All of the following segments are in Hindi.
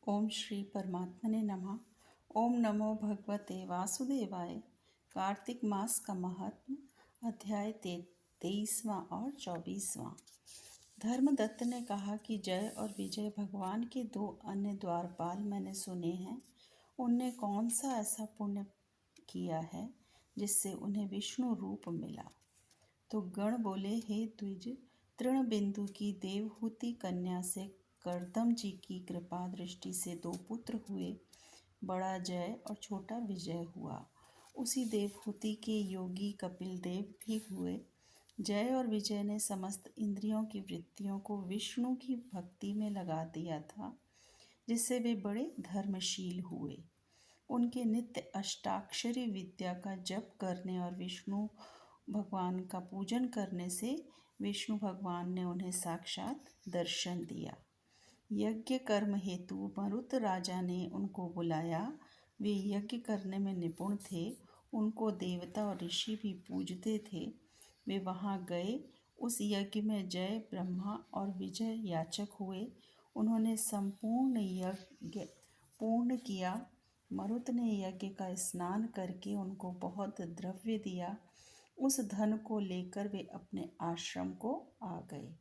ओम श्री परमात्मने नमः। ओम नमो भगवते वासुदेवाय। कार्तिक मास का महात्म, अध्याय 23वां और 24वां। धर्मदत्त ने कहा कि जय और विजय भगवान के दो अन्य द्वारपाल मैंने सुने हैं। उनने कौन सा ऐसा पुण्य किया है जिससे उन्हें विष्णु रूप मिला। तो गण बोले, हे द्विज, तृण बिंदु की देवहूति कन्या से कर्दम जी की कृपा दृष्टि से दो पुत्र हुए, बड़ा जय और छोटा विजय हुआ। उसी देवहूति के योगी कपिल देव भी हुए। जय और विजय ने समस्त इंद्रियों की वृत्तियों को विष्णु की भक्ति में लगा दिया था, जिससे वे बड़े धर्मशील हुए। उनके नित्य अष्टाक्षरी विद्या का जप करने और विष्णु भगवान का पूजन करने से विष्णु भगवान ने उन्हें साक्षात दर्शन दिया। यज्ञ कर्म हेतु मरुत राजा ने उनको बुलाया। वे यज्ञ करने में निपुण थे। उनको देवता और ऋषि भी पूजते थे। वे वहां गए। उस यज्ञ में जय ब्रह्मा और विजय याचक हुए। उन्होंने संपूर्ण यज्ञ पूर्ण किया। मरुत ने यज्ञ का स्नान करके उनको बहुत द्रव्य दिया। उस धन को लेकर वे अपने आश्रम को आ गए।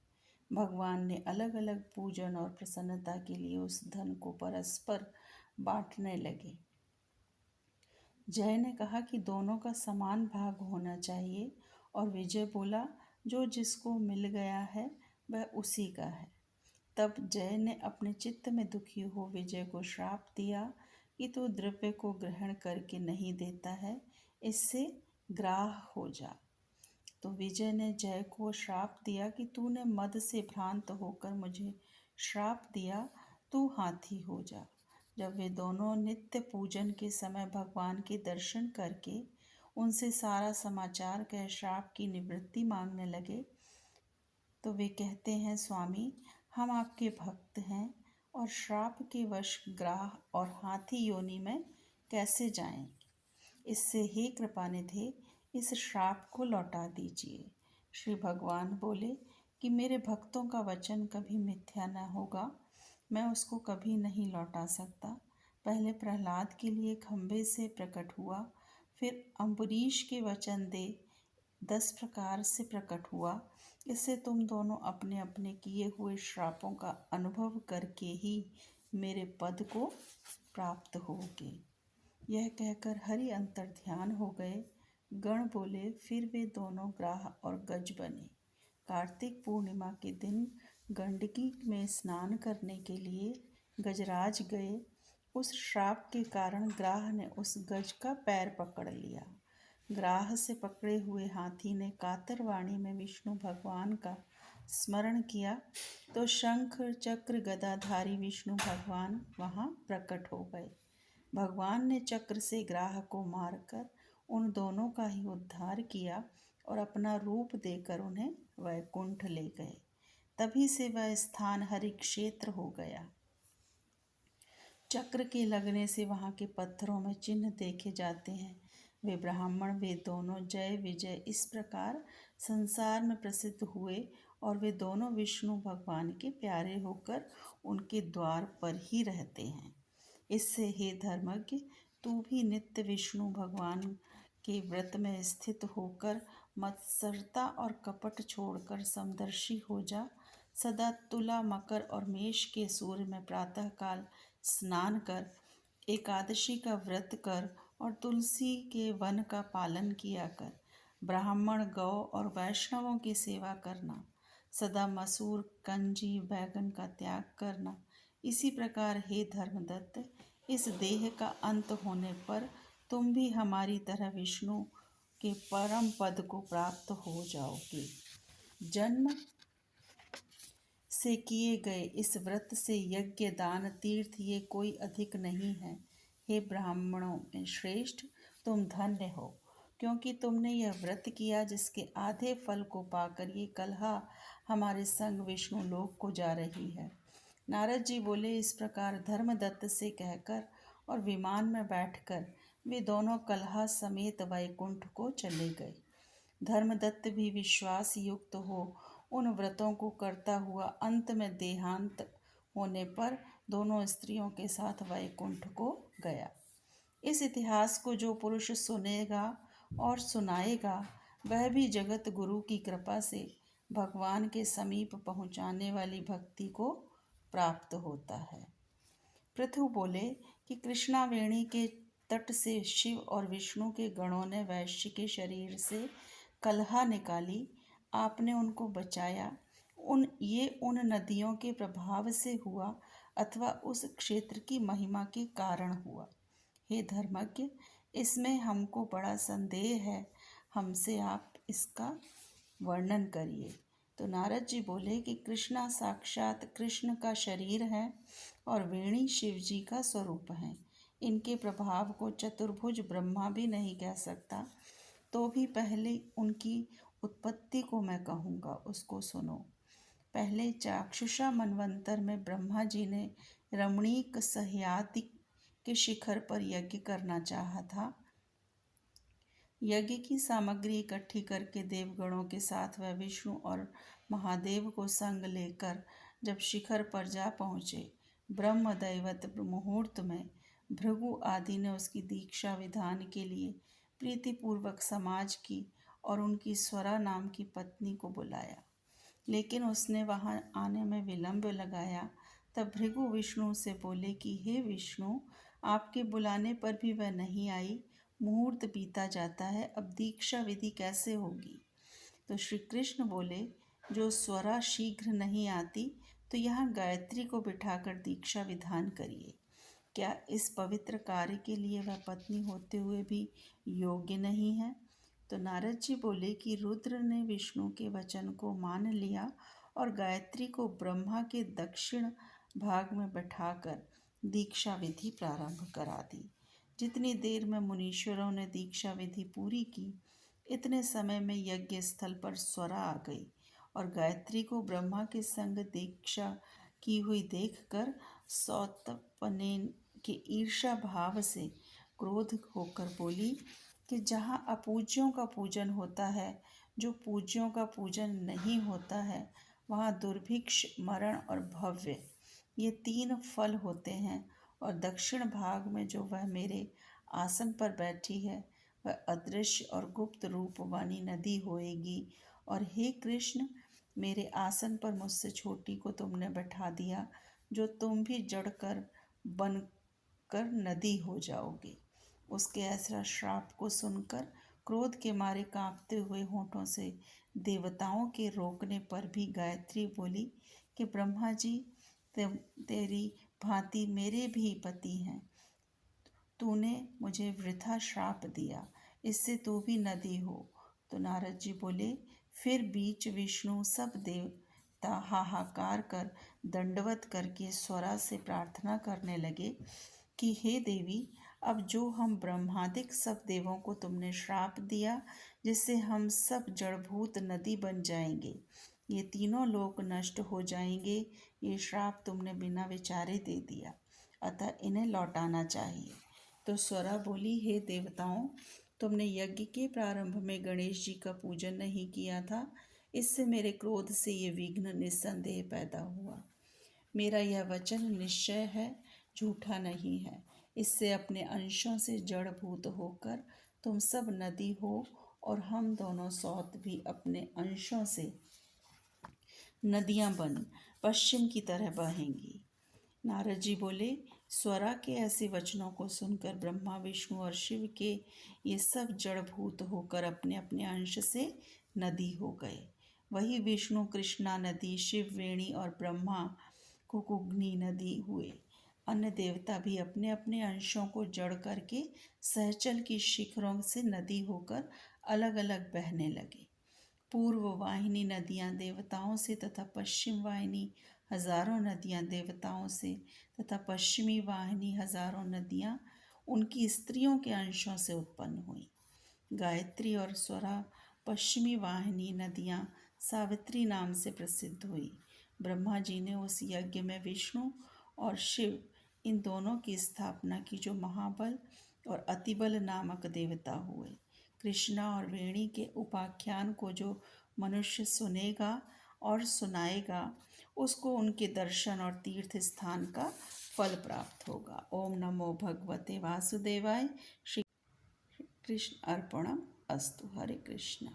भगवान ने अलग अलग पूजन और प्रसन्नता के लिए उस धन को परस्पर बांटने लगे। जय ने कहा कि दोनों का समान भाग होना चाहिए, और विजय बोला, जो जिसको मिल गया है वह उसी का है। तब जय ने अपने चित्त में दुखी हो विजय को श्राप दिया कि तू द्रव्य को ग्रहण करके नहीं देता है, इससे ग्राह हो जा। तो विजय ने जय को श्राप दिया कि तूने मद से भ्रांत होकर मुझे श्राप दिया, तू हाथी हो जा। जब वे दोनों नित्य पूजन के समय भगवान के दर्शन करके उनसे सारा समाचार कह श्राप की निवृत्ति मांगने लगे, तो वे कहते हैं, स्वामी, हम आपके भक्त हैं और श्राप के वश ग्राह और हाथी योनि में कैसे जाएं। इससे हे कृपानिधे, इस श्राप को लौटा दीजिए। श्री भगवान बोले कि मेरे भक्तों का वचन कभी मिथ्या न होगा, मैं उसको कभी नहीं लौटा सकता। पहले प्रहलाद के लिए खंभे से प्रकट हुआ, फिर अम्बरीश के वचन दे 10 प्रकार से प्रकट हुआ। इससे तुम दोनों अपने अपने किए हुए श्रापों का अनुभव करके ही मेरे पद को प्राप्त होगे। यह कहकर हरि अंतर ध्यान हो गए। गण बोले, फिर वे दोनों ग्राह और गज बने। कार्तिक पूर्णिमा के दिन गंडकी में स्नान करने के लिए गजराज गए। उस श्राप के कारण ग्राह ने उस गज का पैर पकड़ लिया। ग्राह से पकड़े हुए हाथी ने कातरवाणी में विष्णु भगवान का स्मरण किया, तो शंख चक्र गदाधारी विष्णु भगवान वहां प्रकट हो गए। भगवान ने चक्र से ग्राह को मारकर उन दोनों का ही उद्धार किया और अपना रूप देकर उन्हें वैकुंठ ले गए। तभी से वह स्थान हरि क्षेत्र हो गया। चक्र के लगने से वहां के पत्थरों में चिन्ह देखे जाते हैं। वे ब्राह्मण, वे दोनों जय विजय इस प्रकार संसार में प्रसिद्ध हुए, और वे दोनों विष्णु भगवान के प्यारे होकर उनके द्वार पर ही रहते हैं। इससे हे धर्मज्ञ, तू भी नित्य विष्णु भगवान के व्रत में स्थित होकर मत्सरता और कपट छोड़कर समदर्शी हो जा। सदा तुला, मकर और मेष के सूर्य में प्रातःकाल स्नान कर, एकादशी का व्रत कर और तुलसी के वन का पालन किया कर। ब्राह्मण, गौ और वैष्णवों की सेवा करना। सदा मसूर, कंजी, बैगन का त्याग करना। इसी प्रकार हे धर्मदत्त, इस देह का अंत होने पर तुम भी हमारी तरह विष्णु के परम पद को प्राप्त हो जाओगे। जन्म से किए गए इस व्रत से यज्ञ, दान, तीर्थ ये कोई अधिक नहीं है। हे ब्राह्मणों में श्रेष्ठ, तुम धन्य हो, क्योंकि तुमने यह व्रत किया जिसके आधे फल को पाकर ये कलहा हमारे संग विष्णु लोक को जा रही है। नारद जी बोले, इस प्रकार धर्मदत्त से कहकर और विमान में बैठकर वे दोनों कलहा समेत वैकुंठ को चले गए। धर्मदत्त भी विश्वास युक्त हो उन व्रतों को करता हुआ अंत में देहांत होने पर दोनों स्त्रियों के साथ वैकुंठ को गया। इस इतिहास को जो पुरुष सुनेगा और सुनाएगा वह भी जगत गुरु की कृपा से भगवान के समीप पहुंचाने वाली भक्ति को प्राप्त होता है। पृथु बोले कि कृष्णावेणी के तट से शिव और विष्णु के गणों ने वैश्य के शरीर से कलहा निकाली, आपने उनको बचाया। उन नदियों के प्रभाव से हुआ अथवा उस क्षेत्र की महिमा के कारण हुआ। हे धर्मज्ञ, इसमें हमको बड़ा संदेह है, हमसे आप इसका वर्णन करिए। तो नारद जी बोले कि कृष्णा साक्षात कृष्ण का शरीर है और वेणी शिव जी का स्वरूप है। इनके प्रभाव को चतुर्भुज ब्रह्मा भी नहीं कह सकता। तो भी पहले उनकी उत्पत्ति को मैं कहूँगा, उसको सुनो। पहले चाक्षुषा मनवंतर में ब्रह्मा जी ने रमणीक सह्याद्रि के शिखर पर यज्ञ करना चाहा था। यज्ञ की सामग्री इकट्ठी करके देवगणों के साथ वह विष्णु और महादेव को संग लेकर जब शिखर पर जा पहुँचे, ब्रह्म दैवत मुहूर्त में भृगु आदि ने उसकी दीक्षा विधान के लिए प्रीतिपूर्वक समाज की और उनकी स्वरा नाम की पत्नी को बुलाया, लेकिन उसने वहां आने में विलंब लगाया। तब भृगु विष्णु से बोले कि हे विष्णु, आपके बुलाने पर भी वह नहीं आई, मुहूर्त बीता जाता है, अब दीक्षा विधि कैसे होगी। तो श्री कृष्ण बोले, जो स्वरा शीघ्र नहीं आती तो यहाँ गायत्री को बिठाकर दीक्षा विधान करिए। क्या इस पवित्र कार्य के लिए वह पत्नी होते हुए भी योग्य नहीं है। तो नारद जी बोले कि रुद्र ने विष्णु के वचन को मान लिया और गायत्री को ब्रह्मा के दक्षिण भाग में बैठाकर दीक्षा विधि प्रारंभ करा दी। जितनी देर में मुनीश्वरों ने दीक्षा विधि पूरी की, इतने समय में यज्ञ स्थल पर स्वरा आ गई और गायत्री को ब्रह्मा के संग दीक्षा की हुई देखकर सौतपनेन के ईर्षा भाव से क्रोध होकर बोली कि जहाँ अपूज्यों का पूजन होता है, जो पूज्यों का पूजन नहीं होता है, वहाँ दुर्भिक्ष, मरण और भव्य, ये 3 फल होते हैं। और दक्षिण भाग में जो वह मेरे आसन पर बैठी है, वह अदृश्य और गुप्त रूप वाली नदी होएगी। और हे कृष्ण, मेरे आसन पर मुझसे छोटी को तुमने बैठा दिया, जो तुम भी जड़कर बनकर नदी हो जाओगे। उसके ऐसा श्राप को सुनकर क्रोध के मारे कांपते हुए होठों से देवताओं के रोकने पर भी गायत्री बोली कि ब्रह्मा जी, तेरी भांति मेरे भी पति हैं, तूने मुझे वृथा श्राप दिया, इससे तू भी नदी हो। तो नारद जी बोले, फिर बीच विष्णु सब देवता हाहाकार कर दंडवत करके स्वरा से प्रार्थना करने लगे कि हे देवी, अब जो हम ब्रह्मादिक सब देवों को तुमने श्राप दिया, जिससे हम सब जड़भूत नदी बन जाएंगे, ये तीनों लोक नष्ट हो जाएंगे, ये श्राप तुमने बिना विचारे दे दिया, अतः इन्हें लौटाना चाहिए। तो स्वरा बोली, हे देवताओं, तुमने यज्ञ के प्रारंभ में गणेश जी का पूजन नहीं किया था, इससे मेरे क्रोध से ये विघ्न निस्संदेह पैदा हुआ। मेरा यह वचन निश्चय है, झूठा नहीं है। इससे अपने अंशों से जड़भूत होकर तुम सब नदी हो और हम दोनों सौत भी अपने अंशों से नदियां बन पश्चिम की तरह बहेंगी। नारद जी बोले, स्वरा के ऐसे वचनों को सुनकर ब्रह्मा, विष्णु और शिव के ये सब जड़भूत होकर अपने अपने अंश से नदी हो गए। वही विष्णु कृष्णा नदी, शिव वेणी और ब्रह्मा कुकुग्नि नदी हुए। अन्य देवता भी अपने अपने अंशों को जड़ करके सहचल की शिखरों से नदी होकर अलग अलग बहने लगे। पूर्व वाहिनी नदियां देवताओं से तथा पश्चिम वाहिनी हजारों नदियां देवताओं से तथा पश्चिमी वाहिनी हजारों नदियां उनकी स्त्रियों के अंशों से उत्पन्न हुई। गायत्री और स्वरा पश्चिमी वाहिनी नदियां सावित्री नाम से प्रसिद्ध हुई। ब्रह्मा जी ने उस यज्ञ में विष्णु और शिव, इन दोनों की स्थापना की, जो महाबल और अतिबल नामक देवता हुए। कृष्णा और वेणी के उपाख्यान को जो मनुष्य सुनेगा और सुनाएगा, उसको उनके दर्शन और तीर्थ स्थान का फल प्राप्त होगा। ओम नमो भगवते वासुदेवाय। श्री कृष्ण अर्पणम अस्तु। हरे कृष्ण।